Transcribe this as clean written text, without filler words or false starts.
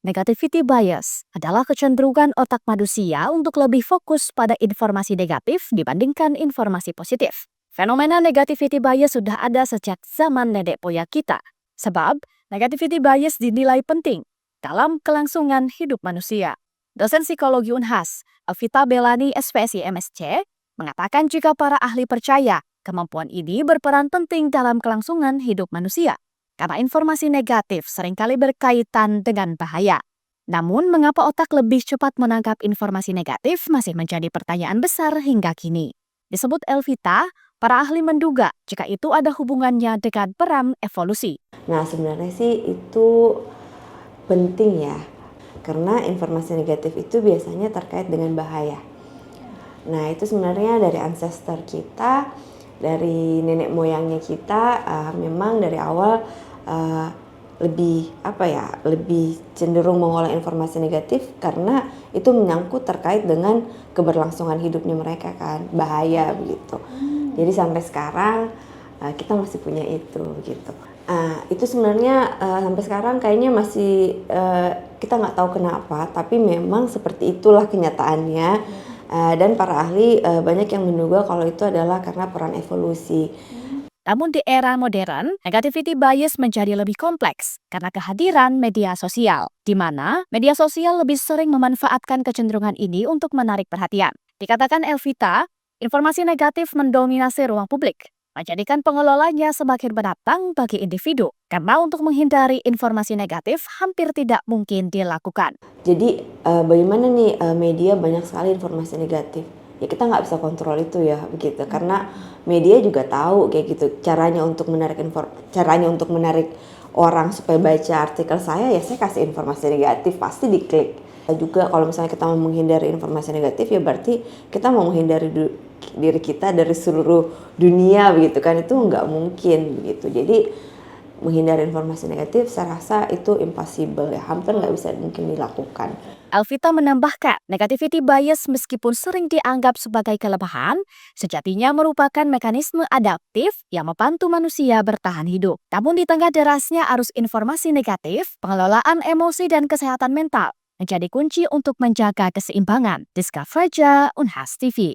Negativity bias adalah kecenderungan otak manusia untuk lebih fokus pada informasi negatif dibandingkan informasi positif. Fenomena negativity bias sudah ada sejak zaman nenek moyang kita. Sebab, negativity bias dinilai penting dalam kelangsungan hidup manusia. Dosen psikologi Unhas, Alvita Belani SPSI MSc, mengatakan jika para ahli percaya kemampuan ini berperan penting dalam kelangsungan hidup manusia. Karena informasi negatif seringkali berkaitan dengan bahaya. Namun, mengapa otak lebih cepat menangkap informasi negatif masih menjadi pertanyaan besar hingga kini. Disebut Elvita, para ahli menduga jika itu ada hubungannya dengan peran evolusi. Nah, sebenarnya sih itu penting ya, karena informasi negatif itu biasanya terkait dengan bahaya. Nah, itu sebenarnya dari ancestor kita, dari nenek moyangnya kita, memang dari awal lebih cenderung mengolah informasi negatif karena itu menyangkut terkait dengan keberlangsungan hidupnya mereka kan, bahaya begitu. Jadi sampai sekarang kita masih punya itu gitu. Itu sebenarnya sampai sekarang kayaknya masih kita nggak tahu kenapa, tapi memang seperti itulah kenyataannya. Dan para ahli banyak yang menduga kalau itu adalah karena peran evolusi. Namun di era modern, negativity bias menjadi lebih kompleks karena kehadiran media sosial, di mana media sosial lebih sering memanfaatkan kecenderungan ini untuk menarik perhatian. Dikatakan Elvita, informasi negatif mendominasi ruang publik, menjadikan pengelolanya semakin menantang bagi individu, karena untuk menghindari informasi negatif hampir tidak mungkin dilakukan. Jadi bagaimana nih media banyak sekali informasi negatif? Ya kita nggak bisa kontrol itu ya begitu, karena media juga tahu kayak gitu caranya untuk menarik orang supaya baca artikel saya, ya saya kasih informasi negatif pasti diklik. Juga kalau misalnya kita mau menghindari informasi negatif ya berarti kita mau menghindari diri kita dari seluruh dunia begitu kan, itu nggak mungkin begitu. Jadi menghindari informasi negatif saya rasa itu impossible ya, hampir nggak bisa mungkin dilakukan. Alvita menambahkan, negativity bias meskipun sering dianggap sebagai kelemahan, sejatinya merupakan mekanisme adaptif yang membantu manusia bertahan hidup. Namun di tengah derasnya arus informasi negatif, pengelolaan emosi dan kesehatan mental menjadi kunci untuk menjaga keseimbangan. Diska Faja, Unhas TV.